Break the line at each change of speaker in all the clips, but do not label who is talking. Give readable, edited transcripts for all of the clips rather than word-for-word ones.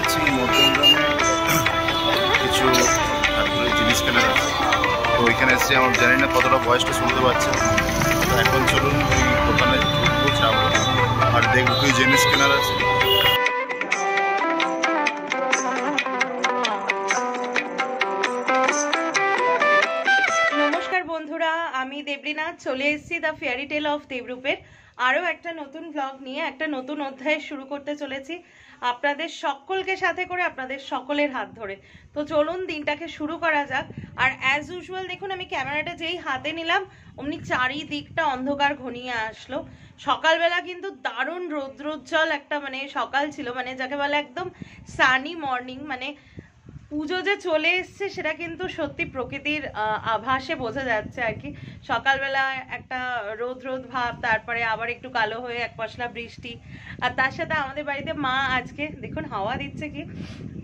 এসেছি মধ্যমগ্রামে কিছু জিনিস কেনার আছে। তো ওইখানে এসেছি, আমার জানি না কতটা ভয়েসটা শুনতে পাচ্ছেন। তো এখন চলুন ওই দোকানে ঢুকবো, যাবো আর দেখবো কি জিনিস কেনার আছে।
নমস্কার বন্ধুরা, আমি দেবলীনা চলে এসেছি দ্য ফেয়ারি টেল অফ দেবরূপের আরও একটা নতুন ব্লগ নিয়ে একটা নতুন অধ্যায় শুরু করতে চলেছি আপনাদের সকলকে সাথে করে, আপনাদের সকলের হাত ধরে। তো চলুন দিনটাকে শুরু করা যাক। আর অ্যাজ ইউজুয়াল দেখুন, আমি ক্যামেরাটা যেই হাতে নিলাম অমনি চারিদিকটা অন্ধকার ঘনিয়ে আসলো। সকালবেলা কিন্তু দারুণ রৌদ্রোজ্জ্বল একটা সকাল ছিল, যাকে বলে একদম সানি মর্নিং। পুজো যে চলে এসছে সেটা কিন্তু সত্যি প্রকৃতির আভাসে বোঝা যাচ্ছে আর কি। সকালবেলা একটা রোদ রোদ ভাব, তারপরে আবার একটু কালো হয়ে এক পশলা বৃষ্টি। আর তার সাথে আমাদের বাড়িতে মা আজকে দেখুন হাওয়া দিচ্ছে কি,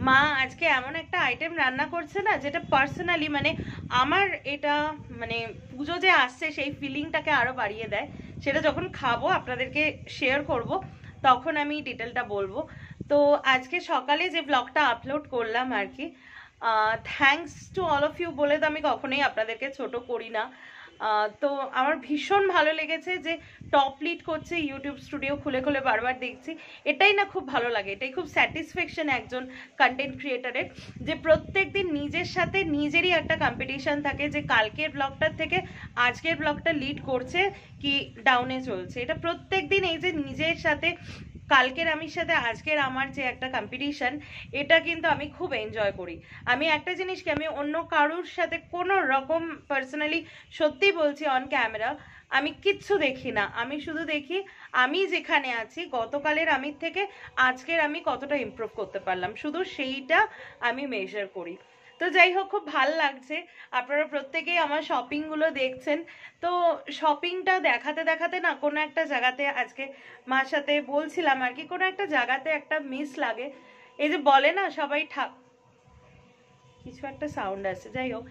মা আজকে এমন একটা আইটেম রান্না করছে না, যেটা পার্সোনালি আমার এটা পুজো যে আসছে সেই ফিলিংটাকে আরো বাড়িয়ে দেয়। সেটা যখন খাবো আপনাদেরকে শেয়ার করব, তখন আমি ডিটেলটা বলবো। তো আজকে সকালে যে ব্লগটা আপলোড করলাম আর কি, thanks to all of you বলে তো আমি কখনোই আপনাদেরকে ছোট করি না। তো আমার ভীষণ ভালো লেগেছে যে টপ লিড করছে ইউটিউব স্টুডিও খুলে খুলে বারবার দেখছি। এটাই না খুব ভালো লাগে, এটাই খুব স্যাটিসফ্যাকশন একজন কন্টেন্ট ক্রিয়েটারের, যে প্রত্যেক দিন নিজের সাথে নিজেরই একটা কম্পিটিশন থাকে যে কালকের ব্লগটার থেকে আজকের ব্লগটা লিড করছে কি ডাউনে চলছে। এটা প্রত্যেক দিন এই যে নিজের সাথে কালকের আমির সাথে আজকের আমার যে একটা কম্পিটিশন, এটা কিন্তু আমি খুব এনজয় করি। আমি একটা জিনিসকে আমি অন্য কারোর সাথে কোনো রকম পার্সোনালি সত্যি বলছি অন ক্যামেরা আমি কিচ্ছু দেখি না। আমি শুধু দেখি আমি যেখানে আছি গতকালের আমির থেকে আজকের আমি কতটা ইমপ্রুভ করতে পারলাম, শুধু সেইটা আমি মেজার করি। তো যাই হোক, খুব ভাল লাগছে আপনারা প্রত্যেকেই আমার শপিংগুলো দেখছেন। তো শপিংটা দেখাতে দেখাতে না কোনো একটা জায়গাতে আজকে মার সাথে বলছিলাম আর কি, কোনো একটা জায়গাতে একটা মিস লাগে। এই যে বলে না সবাই কিছু একটা সাউন্ড আসছে, যাই হোক,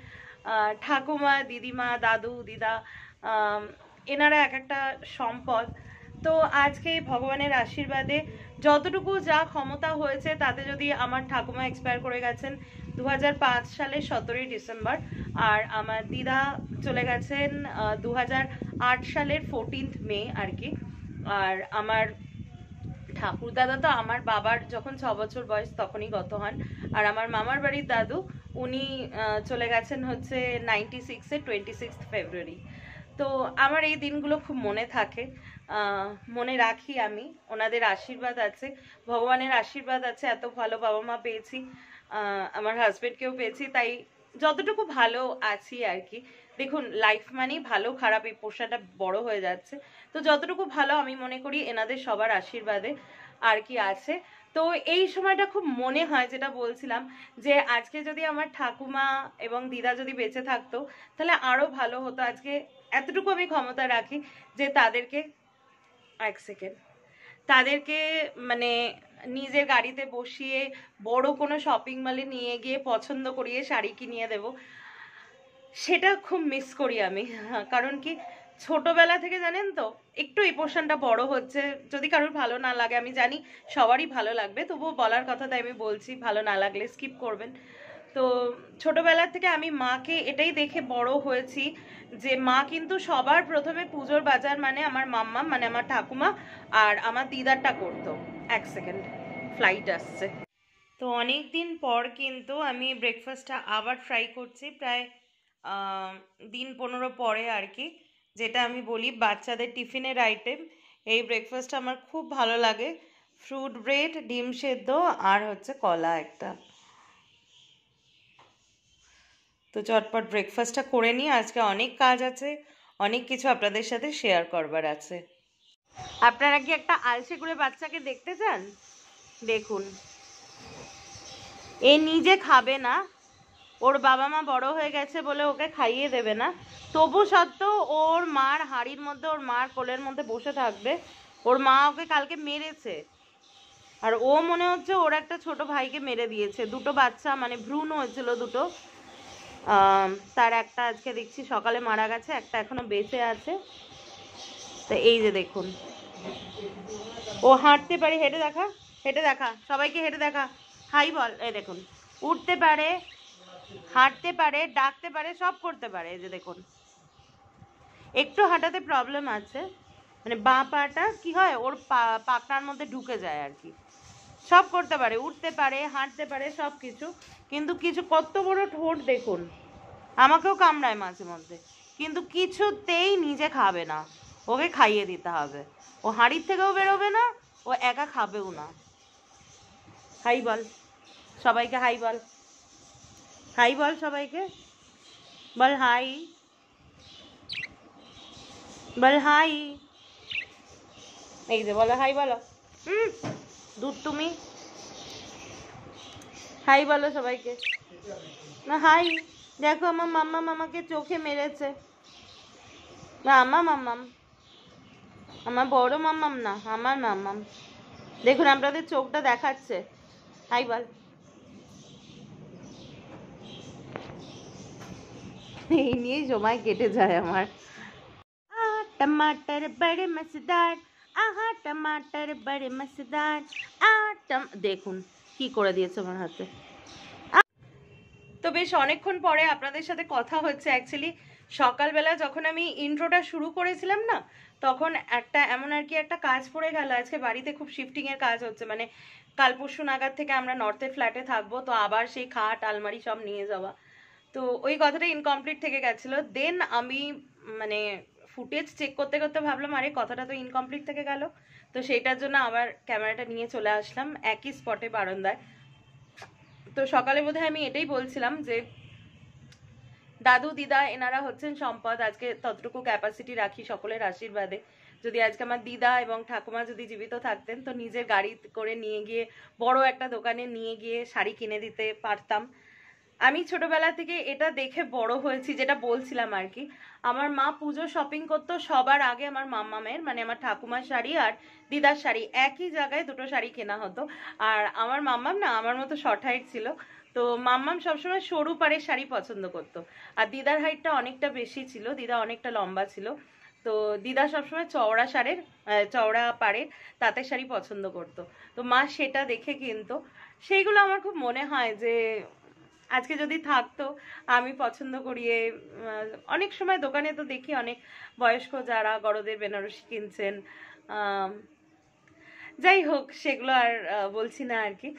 ঠাকুমা, দিদিমা, দাদু, দিদা, এনারা এক একটা সম্পদ। তো আজকে ভগবানের আশীর্বাদে যতটুকু যা ক্ষমতা হয়েছে, তাতে যদি আমার ঠাকুমা এক্সপায়ার করে গেছেন 2005 সালের 17ই ডিসেম্বর, আর আমার দিদা চলে গেছেন 2008 সালের 14th মে আর কি। আর আমার ঠাকুর দাদা তো আমার বাবার যখন 6 বছর বয়স তখনই গত হন। আর আমার মামার বাড়ির দাদু উনি চলে গেছেন হচ্ছে 96-এ 26 ফেব্রুয়ারি। তো আমার এই দিনগুলো খুব মনে থাকে, মনে রাখি আমি। ওনাদের আশীর্বাদ আছে, ভগবানের আশীর্বাদ আছে, এত ভালো বাবা মা পেয়েছি, আমার হাজবেন্ডকেও পেয়েছি, তাই যতটুকু ভালো আছি আর কি। দেখুন লাইফ মানেই ভালো খারাপ এই পোষাটা বড় হয়ে যাচ্ছে। তো যতটুকু ভালো আমি মনে করি এনাদের সবার আশীর্বাদে আর কি আছে। তো এই সময়টা খুব মনে হয়, যেটা বলছিলাম, যে আজকে যদি আমার ঠাকুমা এবং দিদা যদি বেঁচে থাকতো তাহলে আরো ভালো হতো। আজকে এতটুকু আমি ক্ষমতা রাখি যে তাদেরকে তাদেরকে নিজের গাড়িতে বসিয়ে বড় কোনো শপিং মলে নিয়ে গিয়ে পছন্দ করিয়ে শাড়ি কিনিয়ে দেব। সেটা খুব মিস করি আমি। কারণ কি, ছোটবেলা থেকে জানেন তো একটু এই পোর্শনটা বড় হচ্ছে, যদি কারোর ভালো না লাগে, আমি জানি সবারই ভালো লাগবে, তবুও বলার কথা তাই আমি বলছি, ভালো না লাগলে স্কিপ করবেন। তো ছোটবেলা থেকে আমি মাকে এটাই দেখে বড় হয়েছি যে মা কিন্তু সবার প্রথমে পুজোর বাজার আমার মাম্মা আমার ঠাকুমা আর আমার দিদারটা করতো। এক সেকেন্ড, ফ্লাইট আসছে। তো অনেক দিন পর কিন্তু আমি ব্রেকফাস্টটা আবার ট্রাই করছি, প্রায় দিন 15 পরে আর কি, যেটা আমি বলি বাচ্চাদের টিফিনের আইটেম। এই ব্রেকফাস্ট আমার খুব ভালো লাগে, ফ্রুট ব্রেড, ডিম সেদ্ধ আর হচ্ছে কলা একটা। তো চটপট ব্রেকফাস্টটা করে নিই, আজকে অনেক কাজ আছে, অনেক কিছু আপনাদের সাথে শেয়ার করবার আছে। আপনারা কি একটা আলসে করে বাচ্চাকে দেখতে চান? দেখুন, এ নিজে খাবে না, ওর বাবা মা বড় হয়ে গেছে বলে ওকে খাইয়ে দেবে না, তবু সত্ত্বেও ওর মার হাড়ির মধ্যে, ওর মার কোলের মধ্যে বসে থাকবে। ওর মা ওকে কালকে মেরেছে, আর ও মনে হচ্ছে ওর একটা ছোট ভাইকে মেরে দিয়েছে। দুটো বাচ্চা ভ্রূণ হয়েছিল দুটো, তার একটা আজকে দেখছি সকালে মারা গেছে, একটা এখনো বেঁচে আছে। তো এই যে দেখুন, ও হাঁটতে পারে, হেঁটে দেখা, সবাইকে হেঁটে দেখা, হাই বল, এই দেখুন উঠতে পারে, হাঁটতে পারে, ডাকতে পারে, সব করতে পারে। এই যে দেখুন একটু হাঁটাতে প্রবলেম আছে, মানে বাঁ পাটা কি হয় ওর পাকনার মধ্যে ঢুকে যায় আর কি। সব করতে পারে, উঠতে পারে, হাঁটতে পারে, সব কিছু। কিন্তু কিছু কত বড় ঠোঁট দেখুন, আমাকেও কামড়ায় মাঝে মধ্যে, কিন্তু কিছুতেই নিজে খাবে না, ওকে খাইয়ে দিতে হবে। ও হাঁড়ির থেকেও বেরোবে না, ও একা খাবেও না। হাই বল সবাইকে, হাই বল, হাই বল সবাইকে, বল হাই, বল হাই। এই যে বলো হাই বলো, দুধ তুমি হাই বলো সবাইকে। না হাই, দেখো আমার মাম্মা মামাকে চোখে মেরেছে। না আমার মাম্মাম, আমার বড় মাম্মাম না, আমার মাম্মাম। দেখুন আপনাদের চোখটা দেখাচ্ছে, হাই বল। এই নিয়েই সময় কেটে যায় আমার। टमाटर बड़े मजेदार, आहा टमाटर बड़े मजेदार, দেখুন কি করে দিয়েছে আমার হাতে। তো বেশ অনেকক্ষণ পরে আপনাদের সাথে কথা হচ্ছে। অ্যাকচুয়ালি সকালবেলা যখন আমি ইন্ট্রোটা শুরু করেছিলাম না, তখন একটা এমন আর কি একটা কাজ পড়ে গেল। আজকে বাড়িতে খুব শিফটিংয়ের কাজ হচ্ছে, মানে কাল পরশু নাগাদ থেকে আমরা নর্থের ফ্ল্যাটে থাকবো, তো আবার সেই খাট আলমারি সব নিয়ে যাওয়া, তো ওই কথাটা ইনকমপ্লিট থেকে গেছিলো। দেন আমি মানে ফুটেজ চেক করতে করতে ভাবলাম আরে কথাটা তো ইনকমপ্লিট থেকে গেল, তো সেইটার জন্য আবার ক্যামেরাটা নিয়ে চলে আসলাম একই স্পটে বারান্দায়। তো সকালে বোধহয় আমি এটাই বলছিলাম যে দাদু দিদা এনারা হচ্ছেন সম্পদ। আজকে ততটুকু ক্যাপাসিটি রাখি সকলের আশীর্বাদে। যদি আজকে আমার দিদা এবং ঠাকুমা যদি জীবিত থাকতেন, তো নিজের গাড়ি করে নিয়ে গিয়ে বড় একটা দোকানে নিয়ে গিয়ে শাড়ি কিনে দিতে পারতাম। আমি ছোটবেলা থেকে এটা দেখে বড় হয়েছি, যেটা বলছিলাম আর কি। আমার মা পুজো শপিং করতো সবার আগে আমার মাম্মামের, মানে আমার ঠাকুমার শাড়ি আর দিদার শাড়ি একই জায়গায় দুটো শাড়ি কেনা হতো। আর আমার মাম্মাম না আমার মতো শর্ট হাইট ছিল, তো মাম্মাম সবসময় সরু পাড়ের শাড়ি পছন্দ করতো। আর দিদার হাইটটা অনেকটা বেশি ছিল, দিদা অনেকটা লম্বা ছিল, তো দিদা সবসময় চওড়া পাড়ের তাঁতের শাড়ি পছন্দ করতো। তো মা সেটা দেখে কিনতো। সেইগুলো আমার খুব মনে হয় যে আজকে যদি থাকতো, আমি পছন্দ করিয়ে অনেক সময় দোকানে তো দেখি অনেক বয়স্ক যারা গরদের বেনারসি কিনছেন। যাই হোক সেগুলো আর বলছি না আর কি।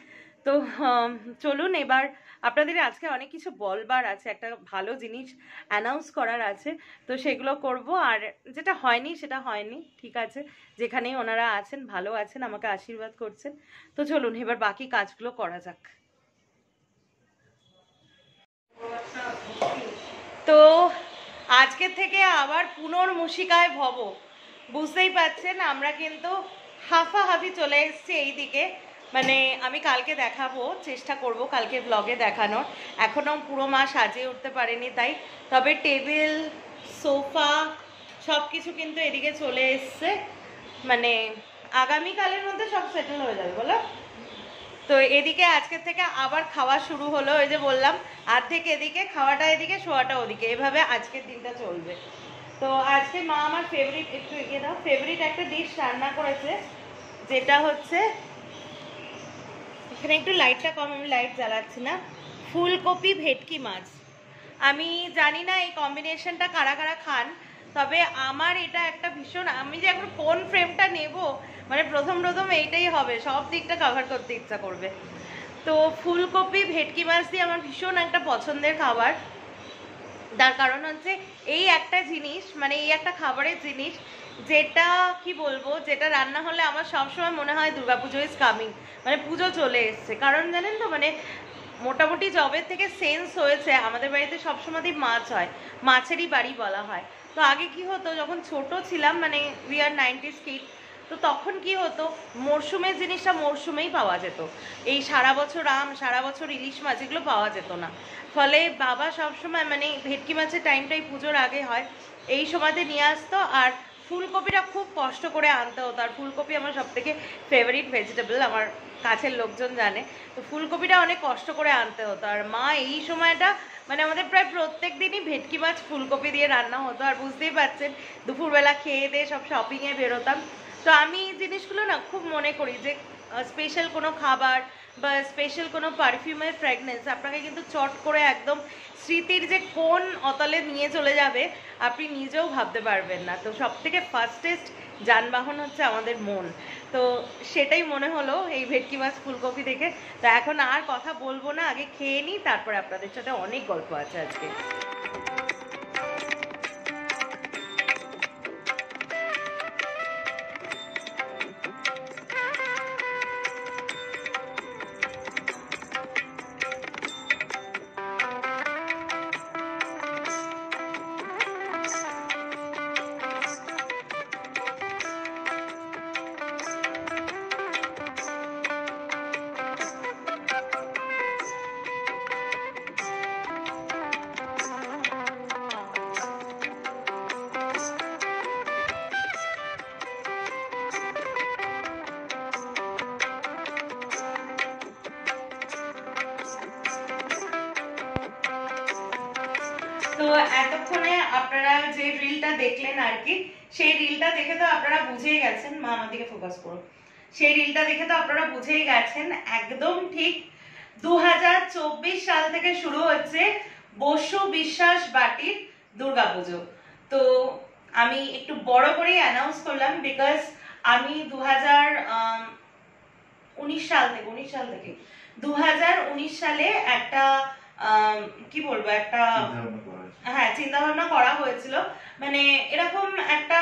তো চলুন এবার আপনাদের আজকে অনেক কিছু বলবার আছে, একটা ভালো জিনিস অ্যানাউন্স করার আছে, তো সেগুলো করব। আর যেটা হয়নি সেটা হয়নি, ঠিক আছে। যেখানেই ওনারা আছেন ভালো আছেন, আমাকে আশীর্বাদ করছেন। তো চলুন এবার বাকি কাজগুলো করা যাক। তো আজকে থেকে আবার পুনর্মূষিকায় ভব, বুঝতেই পারছেন আমরা কিন্তু হাফাহাফি চলে এসেছি এই দিকে। মানে আমি কালকে দেখাবো, চেষ্টা করব কালকে ব্লগে দেখানোর, এখনও পুরো মা সাজিয়ে উঠতে পারেনি তাই। তবে টেবিল সোফা সব কিছু কিন্তু এদিকে চলে এসছে, মানে আগামীকালের মধ্যে সব সেটেল হয়ে যাবে বলো। তো এদিকে আজকে থেকে আবার খাওয়া শুরু হলো, ওই যে বললাম অর্ধেক এদিকে খাওয়াটা এদিকে শোয়াটা ওদিকে, এভাবে আজকের দিনটা চলবে। তো আজকে মা আমার ফেভারিট, একটু এগিয়ে দাও, ফেভারিট একটা ডিশ রান্না করেছে, যেটা হচ্ছে, এখানে একটু লাইটটা কম, আমি লাইট জ্বালাচ্ছি না, ফুলকপি ভেটকি মাছ। আমি জানি না এই কম্বিনেশনটা কারা কারা খান, তবে আমার এটা একটা ভীষণ, আমি যে এখন কোন ফ্রেমটা নেব, মানে প্রথম এইটাই হবে, সব দিকটা কভার করতে ইচ্ছা করবে। তো ফুলকপি ভেটকি মাছ দিয়ে আমার ভীষণ একটা পছন্দের খাবার। তার কারণ হচ্ছে এই একটা জিনিস, মানে এই একটা খাবারের জিনিস যেটা কি বলবো, যেটা রান্না হলে আমার সবসময় মনে হয় দুর্গাপুজো ইজ কামিং, মানে পুজো চলে এসছে। কারণ জানেন তো, মানে মোটামুটি জবের থেকে সেন্স হয়েছে আমাদের বাড়িতে সবসময়ই মাছ হয়, মাছেরই বাড়ি বলা হয়। তো আগে কি হতো, যখন ছোট ছিলাম, মানে উই আর 90s কিড, তো তখন কি হতো, মরশুমের জিনিসটা মরশুমেই পাওয়া যেত। এই সারা বছর আম, সারা বছর ইলিশ মাছ এগুলো পাওয়া যেত না। ফলে বাবা সবসময়, মানে ভেটকি মাছের টাইমটাই পুজোর আগে হয়, এই সময়তে নিয়ে আসতো। আর ফুলকপিটা খুব কষ্ট করে আনতে হতো, আর ফুলকপি আমার সবথেকে ফেভারিট ভেজিটেবল, আমার কাছের লোকজন জানে। তো ফুলকপিটা অনেক কষ্ট করে আনতে হতো, আর মা এই সময়টা, মানে আমাদের প্রায় প্রত্যেক দিনই ভেটকি মাছ ফুলকপি দিয়ে রান্না হতো। আর বুঝতেই পারছেন দুপুরবেলা খেয়ে দিয়ে সব শপিংয়ে বেরোতাম। তো আমি এই জিনিসগুলো না খুব মনে করি, যে স্পেশাল কোনো খাবার বা স্পেশাল কোনো পারফিউমের ফ্র্যাগনেন্স আপনাকে কিন্তু চট করে একদম স্মৃতির যে কোন অতলে নিয়ে চলে যাবে আপনি নিজেও ভাবতে পারবেন না। তো সব থেকে ফাস্টেস্ট যানবাহন হচ্ছে আমাদের মন। তো সেটাই মনে হলো এই ভেটকি মাছ ফুলকপি দেখে। তো এখন আর কথা বলবো না, আগে খেয়ে নিই, তারপরে আপনাদের সাথে অনেক গল্প আছে আজকে। তো এতক্ষণে আপনারা যে রিলটা দেখলেন আর কি, সেই রিলটা দেখে তো আপনারা বুঝেই গেছেন, মা আমার দিকে ফোকাস করো, সেই রিলটা দেখে তো আপনারা বুঝেই গেছেন একদম ঠিক 2024 সাল থেকে শুরু হচ্ছে বসু বিশ্বাস বাটির দুর্গাপুজো। তো আমি একটু বড় করে অ্যানাউন্স করলাম বিকজ আমি 2019 সাল থেকে 2019 সালে একটা কি বলবো, একটা হ্যাঁ চিন্তা ভাবনা করা হয়েছিল, মানে এরকম একটা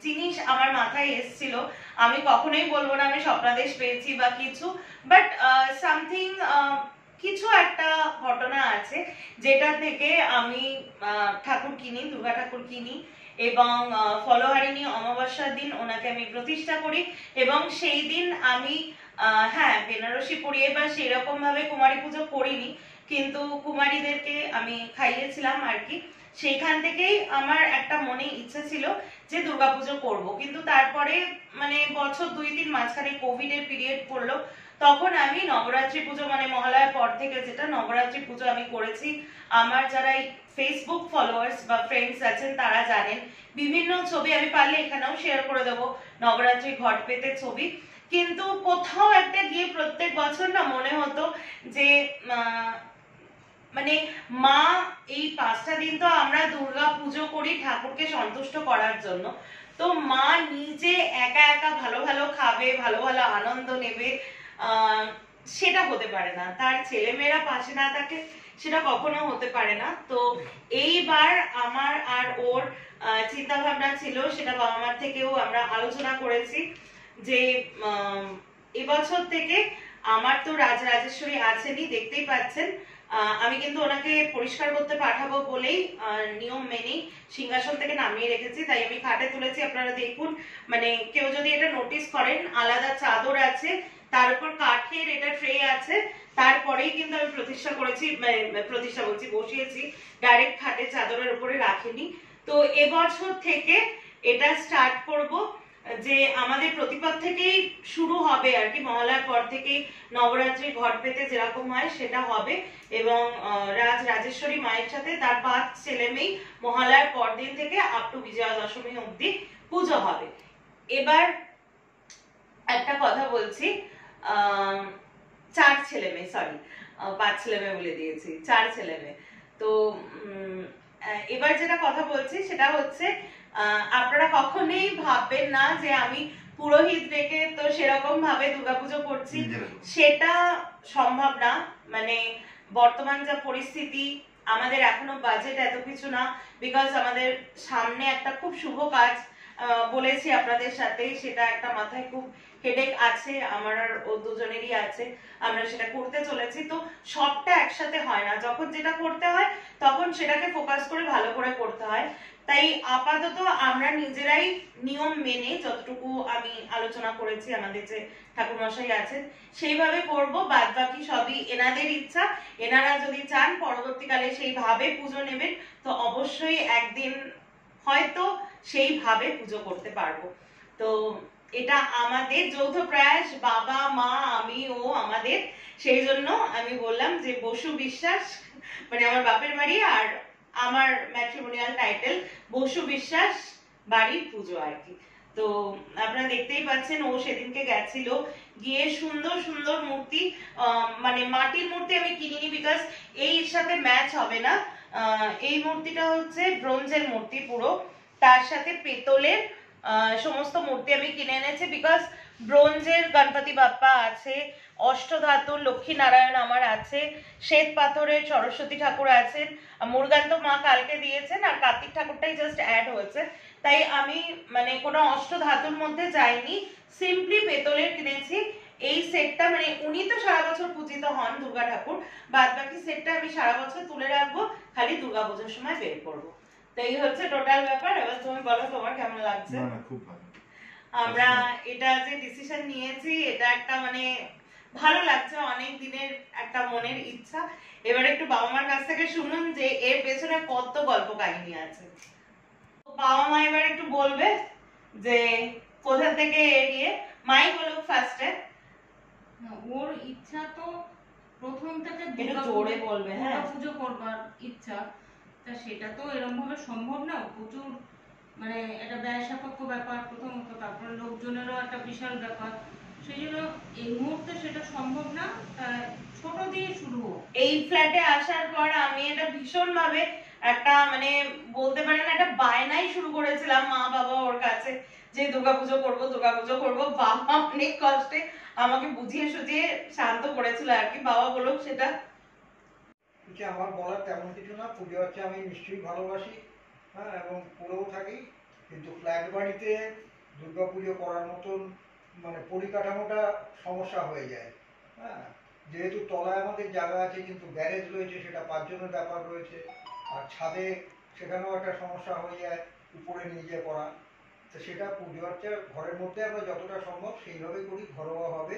জিনিস আমার মাথায় এসেছিল। আমি কখনোই বলবো না আমি স্বপ্নাদেশ পেয়েছি বা কিছু, বাট সামথিং কিছু একটা ঘটনা আছে যেটা থেকে আমি ঠাকুর কিনি, দুর্গা ঠাকুর কিনি এবং ফলোহারিণী অমাবস্যার দিন ওনাকে আমি প্রতিষ্ঠা করি এবং সেই দিন আমি হ্যাঁ বেনারসি পরিয়ে বা সেরকম ভাবে কুমারী পুজো করিনি, কিন্তু কুমারীদেরকে আমি খাইয়েছিলাম আর কি। সেইখান থেকেই আমার একটা মনে ইচ্ছা ছিল যে দুর্গাপুজো করব, কিন্তু তারপরে মানে বছর 2-3 মাঝখানে কোভিড এর পিরিয়ড পড়লো, তখন আমি নবরাত্রি পুজো মানে মহালয়ার পর থেকে যেটা নবরাত্রি পুজো আমি করেছি। আমার যারা ফেসবুক ফলোয়ার্স বা ফ্রেন্ডস আছেন তারা জানেন, বিভিন্ন ছবি আমি পারলে এখানেও শেয়ার করে দেবো, নবরাত্রি ঘট পেতে ছবি। কিন্তু কোথাও একটা গিয়ে প্রত্যেক বছর না মনে হতো যে মানে মা এই 5টা দিন তো আমরা দুর্গা পুজো করি ঠাকুরকে সন্তুষ্ট করার জন্য, তো মা নিজে একা একা ভালো ভালো খাবে, ভালো ভালো আনন্দ নেবে, সেটা হতে পারে না, তার ছেলেমেয়েরা পাশে না থাকে সেটা কখনো হতে পারে না। তো এইবার আমার আর ওর চিন্তা ভাবনা ছিল, সেটা বাবা মার থেকেও আমরা আলোচনা করেছি যে এবছর থেকে আমার তো রাজরাজেশ্বরী আছেনই দেখতেই পাচ্ছেন, আমি কিন্তু ওনাকে পরিষ্কার করতে পাঠাবো বলেই নিয়ম মেনেই সিংহাসন থেকে নামিয়ে রেখেছি, তাই আমি খাটে তুলেছি, আপনারা দেখুন। মানে কেউ যদি এটা নোটিস করেন, আলাদা চাদর আছে, তার উপর কাঠের এটা ট্রে আছে, তারপরেই কিন্তু আমি প্রতিষ্ঠা করেছি, প্রতিষ্ঠা বলছি বসিয়েছি, ডাইরেক্ট খাটের চাদরের উপরে রাখিনি। তো এবছর থেকে এটা স্টার্ট করব, যে আমাদের প্রতিপদ থেকেই শুরু হবে আর কি, মহালয়ার পর থেকেই নবরাত্রি ঘট পেতে যেরকম হয় সেটা হবে এবং রাজরাজেশ্বরী মায়ের সাথে তার 5 ছেলে মেয়ে মহালয়ার পর দিন থেকে আপ টু বিজয়া দশমী অবধি পুজো হবে। এবার একটা কথা বলছি, 4 ছেলে মেয়ে, সরি 5 ছেলে মেয়ে বলে দিয়েছি, 4 ছেলে মেয়ে। তো এবার যেটা কথা বলছি সেটা হচ্ছে আপনারা কখনোই ভাববেন না যে আমি পুরোহিত রেখে তো সেরকম ভাবে দুর্গাপুজো করছি, সেটা সম্ভব না। মানে বর্তমান যা পরিস্থিতি, আমাদের এখনো বাজেট এত কিছু না, বিকজ আমাদের সামনে একটা খুব শুভ কাজ বলেছি আপনাদের সাথে, সেটা একটা মাথায় খুব হেডেক আছে আমার আর ও দুজনেরই আছে, আমরা সেটা করতে চলেছি। তো সবটা একসাথে হয় না, যখন যেটা করতে হয় তখন সেটাকে ফোকাস করে ভালো করে করতে হয়। তাই আপাতত আমরা নিজেরাই নিয়ম মেনে যতটুকু আমি আলোচনা করেছি আমাদের যে ঠাকুরমশাই আছেন সেইভাবে করব, বাদ বাকি সবই এনাদের ইচ্ছা। এনারা যদি চান পরবর্তীকালে সেইভাবে পুজো নেবেন তো অবশ্যই একদিন হয়তো সেইভাবে পুজো করতে পারবো। তো এটা আমাদের যৌথ প্রয়াস, বাবা মা আমি ও আমাদের, সেই জন্য আমি বললাম যে বসু বিশ্বাস মানে আমার বাপের বাড়ি আর আমার ম্যাট্রিমোনিয়াল টাইটেল বসু বিশ্বাস বাড়ির পুজো আর কি। তো আপনারা দেখতেই পাচ্ছেন ও সেদিনকে গেছিল গিয়ে সুন্দর সুন্দর মূর্তি, মানে মাটির মূর্তি আমি কিনিনি, বিকজ এর সাথে ম্যাচ হবে না। এই মূর্তিটা হচ্ছে ব্রোঞ্জের মূর্তি পুরো, তার সাথে পেতলের সমস্ত মূর্তি আমি কিনে এনেছি, বিকজ ব্রোঞ্জের গণপতি বাপ্পা আছে, অষ্টধাতুর লক্ষ্মী নারায়ণ আমার আছে, শ্বেত পাথরের সরস্বতী ঠাকুর আছেন, মুরগান তো মা কালকে দিয়েছেন, আর কার্তিক ঠাকুরটাই জাস্ট অ্যাড হয়েছে। তাই আমি মানে কোনো অষ্টধাতুর মধ্যে যাইনি, সিম্পলি পেতলের কিনেছি। এই সেটটা মানে উনি তো সারা বছর পূজিত হন দুর্গা ঠাকুর, বাদ বাকি সেটটা আমি সারা বছর তুলে রাখবো, খালি দুর্গা পুজোর সময় বের করবো। তো এই হচ্ছে টোটাল ব্যাপার। এবার তুমি বলো তোমার কেমন লাগছে?
খুব ভালো।
আমরা এটা যে ডিসিশন নিয়েছি, এটা একটা মানে ভালো লাগছে, অনেক দিনের একটা মনের ইচ্ছা। এবার একটু বাবা মার কাছ থেকে শুনুন যে এর পেছনে কত গল্প কাহিনী আছে। বাবা মা এবার একটু বলবে যে কোথা থেকে এড়িয়ে, মাই বলুক ফার্স্টে।
ওর ইচ্ছা তো প্রথম থেকে
জোরে বলবে, হ্যাঁ,
পুজো করবার ইচ্ছা, তা সেটা তো এরকম ভাবে সম্ভব না, প্রচুর মানে একটা ব্যয় সাপেক্ষ ব্যাপার প্রথমত, তারপরে লোকজনেরও একটা বিশাল ব্যাপার, সেই জন্য এই মুহূর্তে সেটা সম্ভব না, ছোট দিয়ে শুরু হোক।
এই ফ্ল্যাটে আসার পর আমি এটা ভীষণ ভাবে একটা মানে বলতে পারেন একটা বায়নাই শুরু করেছিলাম মা বাবা ওর কাছে, যে দুর্গাপুজো করবো দুর্গাপুজো করবো। বাবা অনেক কষ্টে আমাকে বুঝিয়ে সুঝিয়ে শান্ত করেছিল আর কি। বাবা বলুক সেটা।
আমার বলার তেমন কিছু না, পুজো হচ্ছে আমি নিশ্চয়ই ভালোবাসি, হ্যাঁ, এবং করেও থাকি, কিন্তু ফ্ল্যাট বাড়িতে দুর্গাপুজো করার মতন মানে পরিকাঠামোটা সমস্যা হয়ে যায়, হ্যাঁ, যেহেতু তলায় আমাদের জায়গা আছে কিন্তু গ্যারেজ রয়েছে, সেটা 5 জনের ব্যাপার রয়েছে, আর ছাদে সেখানেও একটা সমস্যা হয়ে যায় উপরে নিয়ে যেয়ে করা। তো সেটা পুজো হচ্ছে ঘরের মধ্যে আমরা যতটা সম্ভব সেইভাবে করি, ঘরোয়াভাবে,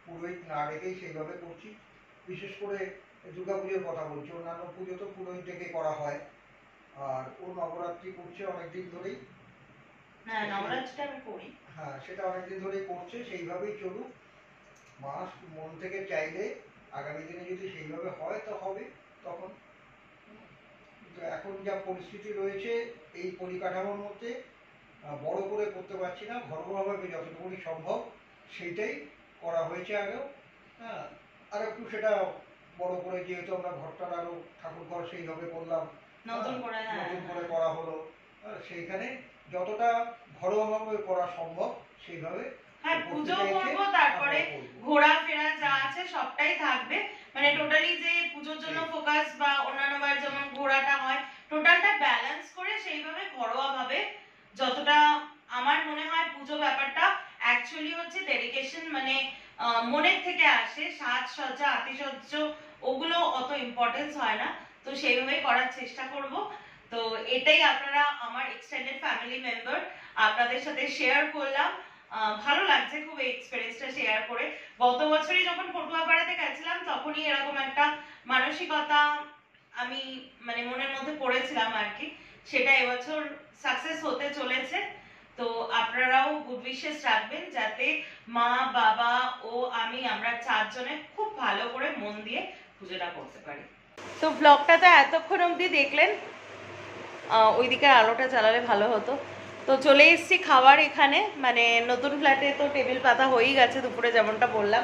পুরোহিত না ডেকেই সেইভাবে করছি। বিশেষ করে দুর্গাপুজোর কথা বলছি, অন্যান্য পুজো তো পুরোহিত ডেকে করা হয়, আর ও নবরাত্রি করছে অনেকদিন ধরেই।
হ্যাঁ, নবরাত্রিটা আমি করি,
হ্যাঁ, সেটা অনেকদিন ধরেই করছে, সেইভাবেই চলুক। মা মন থেকে চাইলে আগামী দিনে যদি সেইভাবে হয় তো হবে তখন। কিন্তু এখন যা পরিস্থিতি রয়েছে এই পরিকাঠামোর মধ্যে বড় করে করতে পারছি না, ঘরোয়াভাবে যতটুকুনি সম্ভব সেইটাই করা হয়েছে আগেও, হ্যাঁ, আর একটু সেটা বড় করে, যেহেতু আমরা ঘরটার আরো ঠাকুর ঘর সেইভাবে করলাম,
নতুন করে
করা হলো, সেইখানে যতটা ঘরোয়াভাবে করা সম্ভব সেইভাবে
হ্যাঁ পুজো করবো, তারপরে ঘোরাফেরা যা আছে সবটাই থাকবে, মানে টোটালি যে পুজোর জন্য ফোকাস বা অন্যান্য বার যেমন ঘোরাটা হয়, টোটালটা ব্যালেন্স করে সেইভাবে ঘরোয়া ভাবে যতটা আমার মনে হয় পুজো ব্যাপারটা অ্যাকচুয়ালি হচ্ছে ডেডিকেশন, মানে মনের থেকে আসে, সাজসজ্জা আতিশয্য ওগুলো অত ইম্পর্টেন্স হয় না, তো সেইভাবে করার চেষ্টা করব। তো এটাই আপনারা আমার এক্সটেন্ডেড ফ্যামিলি মেম্বার, আপনাদের সাথে শেয়ার করলাম। ভালো লাগছে খুব এই এক্সপেরিয়েন্সটা শেয়ার করে। গত বছরই যখন পটুয়াপাড়াতে গেছিলাম তখনই এরকম একটা মানসিকতা আমি মানে মনের মধ্যে করেছিলাম আর কি, সেটা এবছর সাকসেস হতে চলেছে। তো আপনারাও গুড উইশেস রাখবেন যাতে মা বাবা ও আমরা 4 জনে খুব ভালো করে মন দিয়ে পুজোটা করতে পারি। তো ব্লগটা তো এতক্ষণ অবধি দেখলেন, ওইদিকে আলোটা জ্বালালে ভালো হতো। তো চলে এসেছি খাবার এখানে, মানে নতুন ফ্ল্যাটে তো টেবিল পাতা হয়েই গেছে দুপুরে যেমনটা বললাম।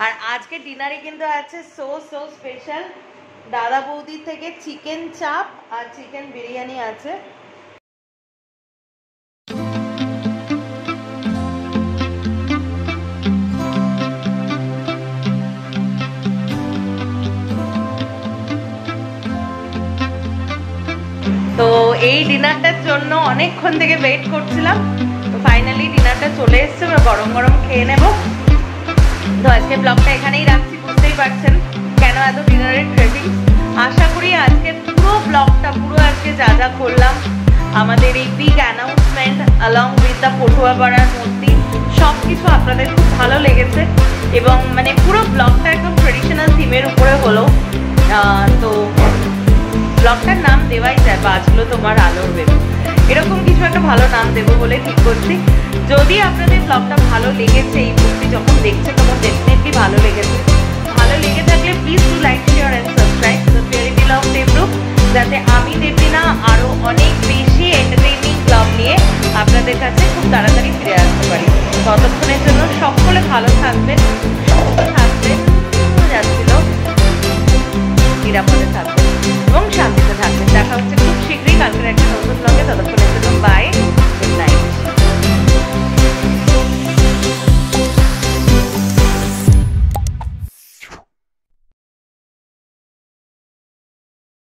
আর আজকে ডিনারে কিন্তু আছে সো স্পেশাল, দাদা বৌদি থেকে চিকেন চাপ আর চিকেন বিরিয়ানি আছে। তো এই ডিনারটার জন্য অনেকক্ষণ থেকে ওয়েট করছিলাম, তো ফাইনালি ডিনারটা চলে এসছে, আমরা গরম গরম খেয়ে নেব। তো আজকে ব্লগটা এখানেই রাখছি, বুঝতেই পারছেন কেন এত ডিনারের ক্রেভিং। আশা করি আজকের পুরো ব্লগটা, পুরো আজকে যা যা করলাম, আমাদের এই big announcement along with the পটুয়াপাড়ার মূর্তি, সব কিছু আপনাদের খুব ভালো লেগেছে, এবং মানে পুরো ব্লগটা একদম ট্রেডিশনাল থিমের উপরে হলো। তো ব্লগটার নাম দেওয়াই যায় বাজলো তোমার আলোর বেলুন, এরকম কিছু একটা ভালো নাম দেবো বলে ঠিক করছি। যদি আপনাদের ব্লগটা ভালো লেগেছে, এই মূর্তি যখন দেখছে তখন ডেফিনেটলি ভালো লেগেছে, ভালো লেগে থাকলে please do like share and subscribe the fairy tale of Debrup, যাতে আমি দেবলীনা আরও অনেক বেশি এন্টারটেইনিং ব্লগ নিয়ে আপনাদের কাছে খুব তাড়াতাড়ি ফিরে আসতে পারি। ততক্ষণের জন্য সকলে ভালো থাকবেন, সুস্থ থাকবেন, যাচ্ছিল নিরাপদে থাকবেন এবং শান্তিতে থাকবেন। দেখা হচ্ছে খুব শীঘ্রই কালকের একটা নতুন ব্লগে। ততক্ষণের জন্য বাই, গুড নাইট।